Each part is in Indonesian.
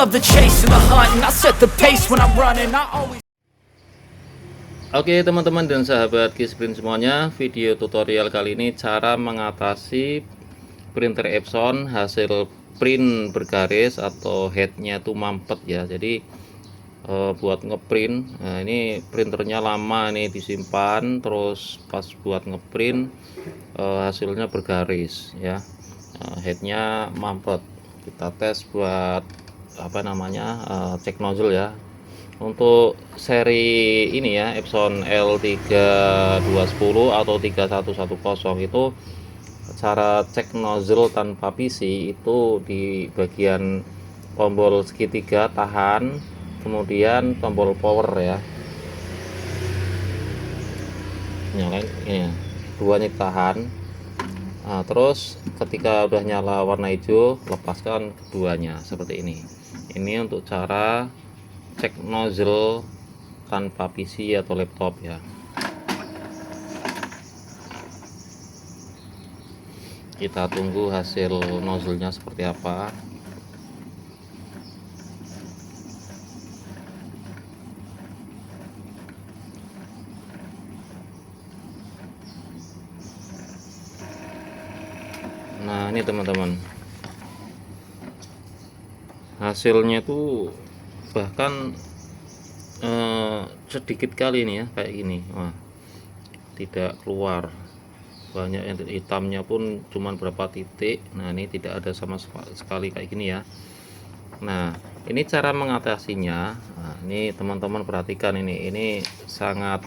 love the chase and the hunt, and I set the pace when I'm running. I always. Oke teman-teman dan sahabat Kisprint semuanya, video tutorial kali ini cara mengatasi printer Epson hasil print bergaris atau headnya itu mampet ya. Jadi buat ngeprint, nah ini printernya lama nih disimpan, terus pas buat ngeprint hasilnya bergaris ya, headnya mampet. Kita tes buat apa namanya, cek nozzle ya. Untuk seri ini ya, Epson L3210 atau 3110 itu cara cek nozzle tanpa PC itu di bagian tombol segitiga tahan, kemudian tombol power ya. Nyalain ini ya, duanya tahan. Nah, terus ketika udah nyala warna hijau, lepaskan keduanya seperti ini. Ini untuk cara cek nozzle tanpa PC atau laptop ya. Kita tunggu hasil nozzle-nya seperti apa. Nah ini teman-teman, hasilnya tuh bahkan sedikit kali ini ya, kayak gini. Wah, tidak keluar banyak, yang hitamnya pun cuman berapa titik. Nah ini tidak ada sama sekali kayak gini ya. Nah ini cara mengatasinya. Nah, ini teman-teman perhatikan, ini sangat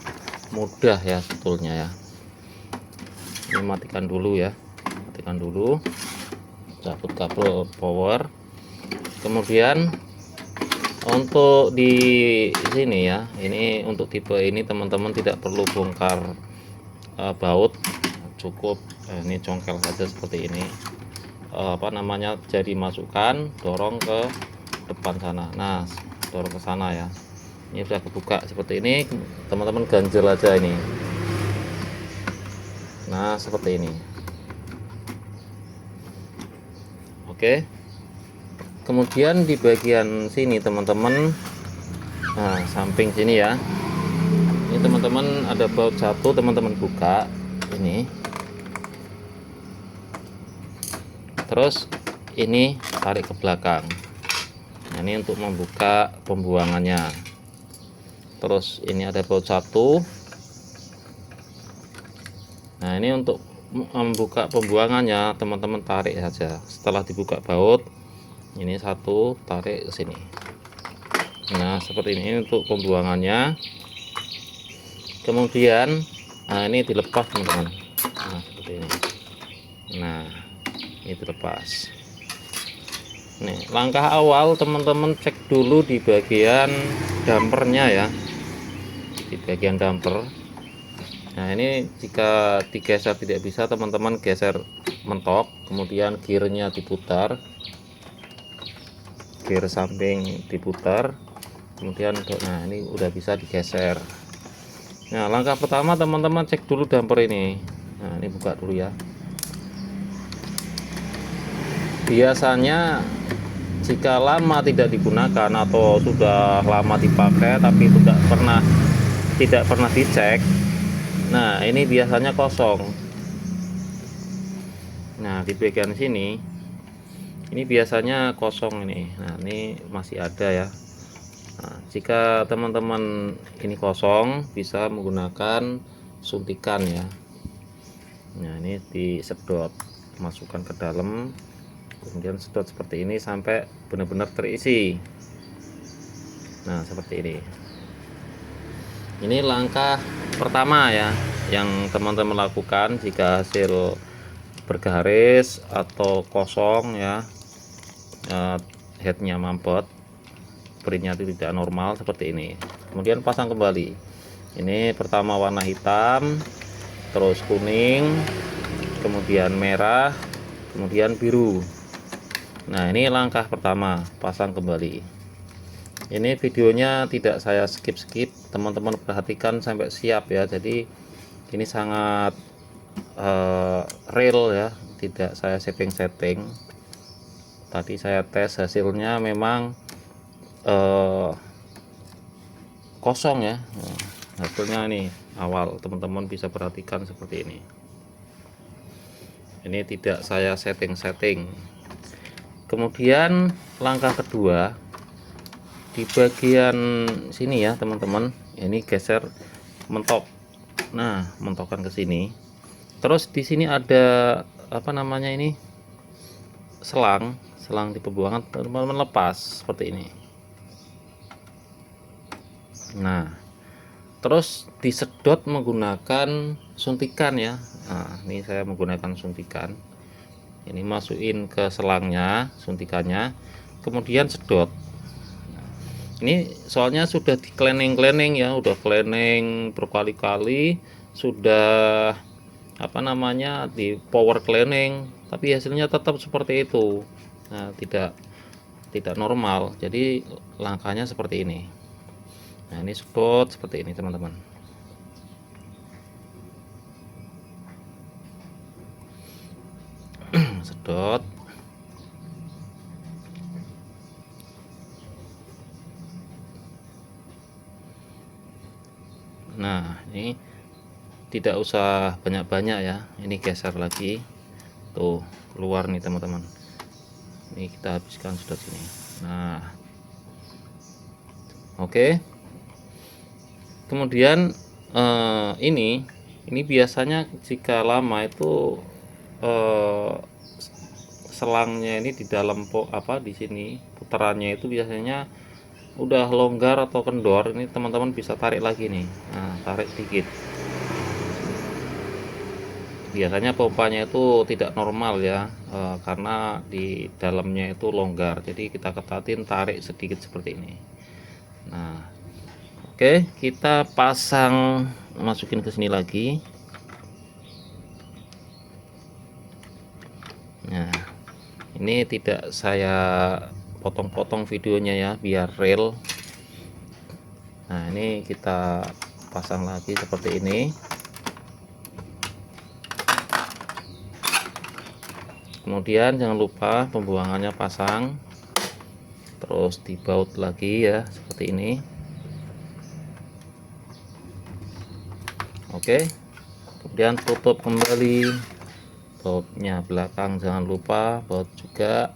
mudah ya sebetulnya ya. Ini matikan dulu ya, matikan dulu, cabut kabel power. Kemudian untuk di sini ya, ini untuk tipe ini teman-teman tidak perlu bongkar baut, cukup ini congkel saja seperti ini. Apa namanya, jadi masukkan, dorong ke depan sana. Nah dorong ke sana ya, ini sudah kebuka seperti ini, teman-teman ganjel aja ini. Nah seperti ini. Oke, kemudian di bagian sini teman-teman, nah samping sini ya, ini teman-teman ada baut satu, teman-teman buka ini, terus ini tarik ke belakang. Nah ini untuk membuka pembuangannya. Terus ini ada baut satu. Nah ini untuk membuka pembuangannya teman-teman tarik saja. Setelah dibuka baut, ini satu, tarik ke sini. Nah seperti ini untuk pembuangannya. Kemudian nah ini dilepas teman-teman. Nah seperti ini. Nah ini dilepas. Nih langkah awal teman-teman cek dulu di bagian dampernya ya, di bagian damper. Nah ini jika digeser tidak bisa, teman-teman geser mentok, kemudian gearnya diputar, gear samping diputar, kemudian nah ini udah bisa digeser. Nah langkah pertama teman-teman cek dulu damper ini. Nah ini buka dulu ya. Biasanya jika lama tidak digunakan atau sudah lama dipakai tapi tidak pernah dicek, nah ini biasanya kosong. Nah di bagian sini ini biasanya kosong ini. Nah ini masih ada ya. Nah, jika teman-teman ini kosong, bisa menggunakan suntikan ya. Nah ini disedot, masukkan ke dalam, kemudian sedot seperti ini sampai benar-benar terisi. Nah seperti ini. Ini langkah pertama ya yang teman-teman lakukan jika hasil bergaris atau kosong ya, headnya mampet, printnya itu tidak normal seperti ini. Kemudian pasang kembali. Ini pertama warna hitam, terus kuning, kemudian merah, kemudian biru. Nah ini langkah pertama, pasang kembali. Ini videonya tidak saya skip, teman-teman perhatikan sampai siap ya. Jadi ini sangat real ya, tidak saya setting. Tadi saya tes, hasilnya memang eh, kosong ya. Nah, hasilnya nih awal teman-teman bisa perhatikan seperti ini tidak saya setting. Kemudian langkah kedua, di bagian sini ya teman-teman, ini geser mentok. Nah, mentokkan ke sini. Terus di sini ada apa namanya ini, selang di pembuangan, teman-teman lepas seperti ini. Nah, terus disedot menggunakan suntikan ya. Nah, ini saya menggunakan suntikan. Ini masukin ke selangnya, suntikannya, kemudian sedot. Ini soalnya sudah di cleaning ya, udah cleaning berkali-kali, sudah apa namanya di power cleaning, tapi hasilnya tetap seperti itu. Nah, tidak normal. Jadi langkahnya seperti ini. Nah, ini sedot seperti ini teman-teman. Sedot. Nah, ini tidak usah banyak-banyak ya, ini geser lagi tuh, keluar nih teman-teman. Ini kita habiskan sudah sini. Nah, oke. Kemudian ini biasanya jika lama itu selangnya ini di dalam di sini putarannya itu biasanya udah longgar atau kendor. Ini teman-teman bisa tarik lagi nih. Nah, tarik sedikit. Biasanya pompanya itu tidak normal ya, karena di dalamnya itu longgar. Jadi kita ketatin, tarik sedikit seperti ini. Nah, oke, kita pasang, masukin ke sini lagi. Nah, ini tidak saya potong-potong videonya ya, biar real. Nah, ini kita pasang lagi seperti ini. Kemudian jangan lupa pembuangannya pasang, terus dibaut lagi ya seperti ini. Oke, kemudian tutup kembali, bautnya belakang jangan lupa baut juga.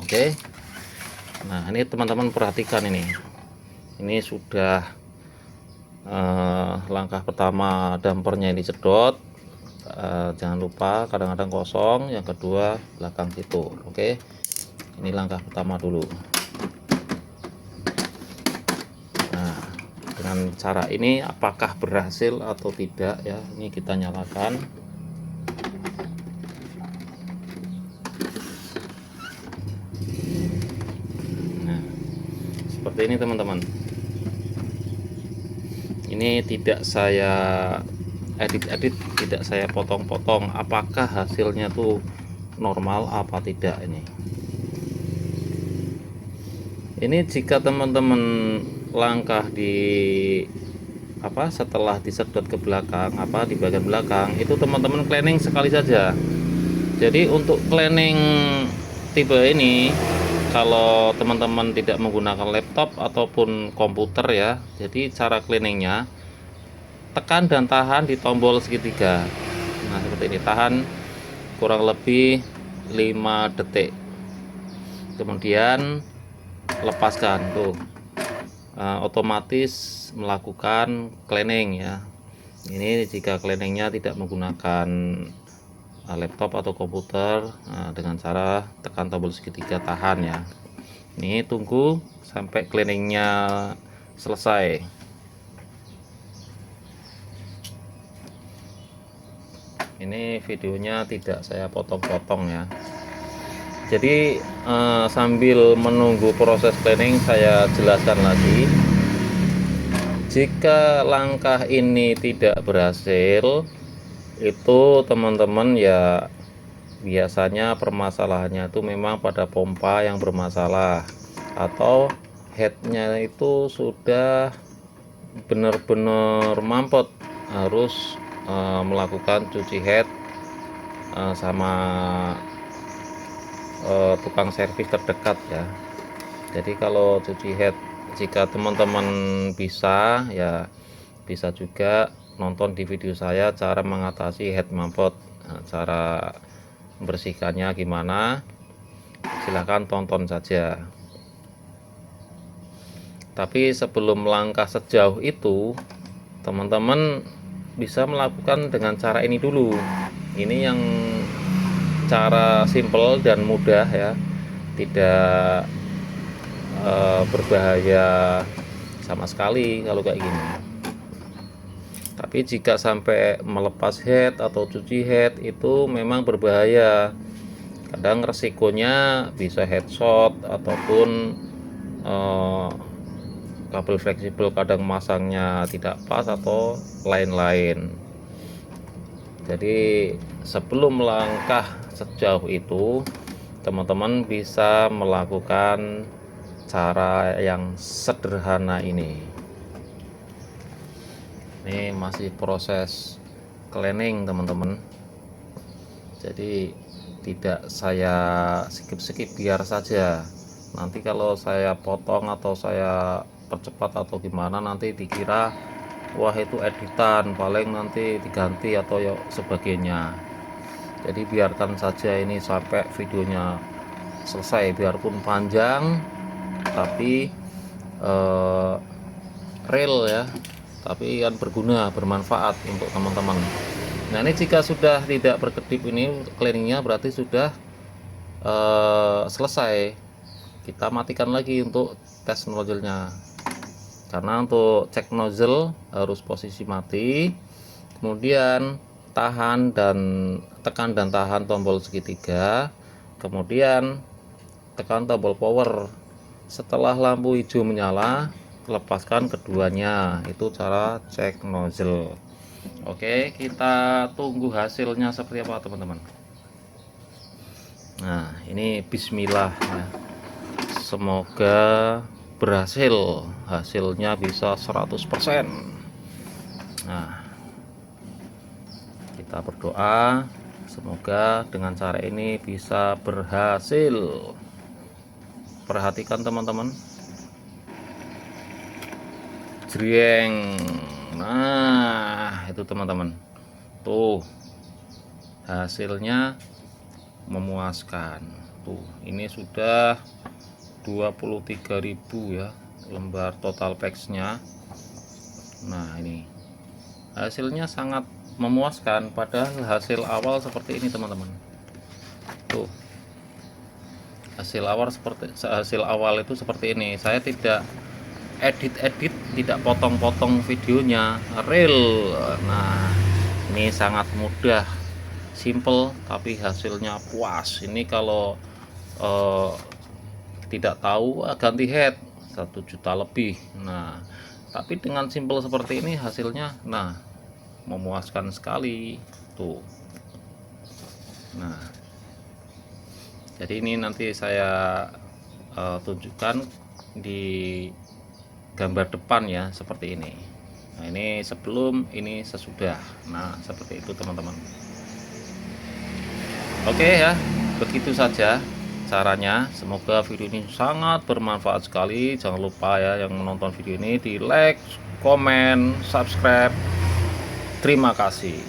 Oke, nah ini teman-teman perhatikan, ini sudah langkah pertama dampernya ini sedot. Jangan lupa kadang-kadang kosong, yang kedua belakang situ. Oke, ini langkah pertama dulu. Nah, dengan cara ini apakah berhasil atau tidak ya, ini kita nyalakan. Nah, seperti ini teman-teman. Ini tidak saya edit, tidak saya potong-potong, apakah hasilnya tuh normal apa tidak. Ini jika teman-teman langkah di setelah disedot ke belakang, di bagian belakang itu teman-teman cleaning sekali saja. Jadi untuk cleaning tipe ini, kalau teman-teman tidak menggunakan laptop ataupun komputer ya, jadi cara cleaningnya tekan dan tahan di tombol segitiga. Nah, seperti ini, tahan kurang lebih 5 detik, kemudian lepaskan tuh. Otomatis melakukan cleaning ya. Ini jika cleaningnya tidak menggunakan laptop atau komputer, dengan cara tekan tombol segitiga, tahan ya. Ini tunggu sampai cleaningnya selesai. Ini videonya tidak saya potong-potong ya. Jadi sambil menunggu proses cleaning, saya jelaskan lagi. Jika langkah ini tidak berhasil, itu teman-teman ya biasanya permasalahannya itu memang pada pompa yang bermasalah, atau headnya itu sudah benar-benar mampet, harus melakukan cuci head sama tukang servis terdekat ya. Jadi kalau cuci head, jika teman-teman bisa ya, bisa juga nonton di video saya cara mengatasi head mampet. Nah, cara membersihkannya gimana, silahkan tonton saja. Tapi sebelum melangkah sejauh itu, teman-teman bisa melakukan dengan cara ini dulu. Ini yang cara simple dan mudah ya, tidak berbahaya sama sekali kalau kayak gini. Tapi jika sampai melepas head atau cuci head itu memang berbahaya. Kadang resikonya bisa headshot ataupun kabel fleksibel kadang masangnya tidak pas atau lain-lain. Jadi sebelum melangkah sejauh itu, teman-teman bisa melakukan cara yang sederhana ini. Ini masih proses cleaning teman-teman, jadi tidak saya skip-skip, biar saja. Nanti kalau saya potong atau saya percepat atau gimana, nanti dikira wah itu editan, paling nanti diganti atau ya sebagainya. Jadi biarkan saja ini sampai videonya selesai, biarpun panjang tapi real ya, tapi kan berguna, bermanfaat untuk teman-teman. Nah ini jika sudah tidak berkedip ini cleaningnya, berarti sudah selesai. Kita matikan lagi untuk tes nozzle-nya, karena untuk cek nozzle harus posisi mati, kemudian tahan dan tekan dan tahan tombol segitiga, kemudian tekan tombol power. Setelah lampu hijau menyala, lepaskan keduanya. Itu cara cek nozzle. Oke, kita tunggu hasilnya seperti apa teman-teman. Nah ini bismillah ya. Semoga berhasil, hasilnya bisa 100%. Nah kita berdoa semoga dengan cara ini bisa berhasil. Perhatikan teman-teman, jreng. Nah itu teman-teman, tuh hasilnya memuaskan. Tuh ini sudah 23.000 ya lembar total packsnya. Nah ini hasilnya sangat memuaskan, padahal hasil awal seperti ini teman-teman. Tuh hasil awal itu seperti ini. Saya tidak edit, tidak potong-potong videonya, real. Nah ini sangat mudah, simple, tapi hasilnya puas. Ini kalau tidak tahu ganti head 1 juta lebih. Nah tapi dengan simple seperti ini hasilnya nah memuaskan sekali tuh. Nah jadi ini nanti saya tunjukkan di gambar depan ya, seperti ini. Nah ini sebelum, ini sesudah. Nah seperti itu teman-teman. Oke ya, begitu saja caranya. Semoga video ini sangat bermanfaat sekali. Jangan lupa ya yang menonton video ini di like, komen, subscribe. Terima kasih.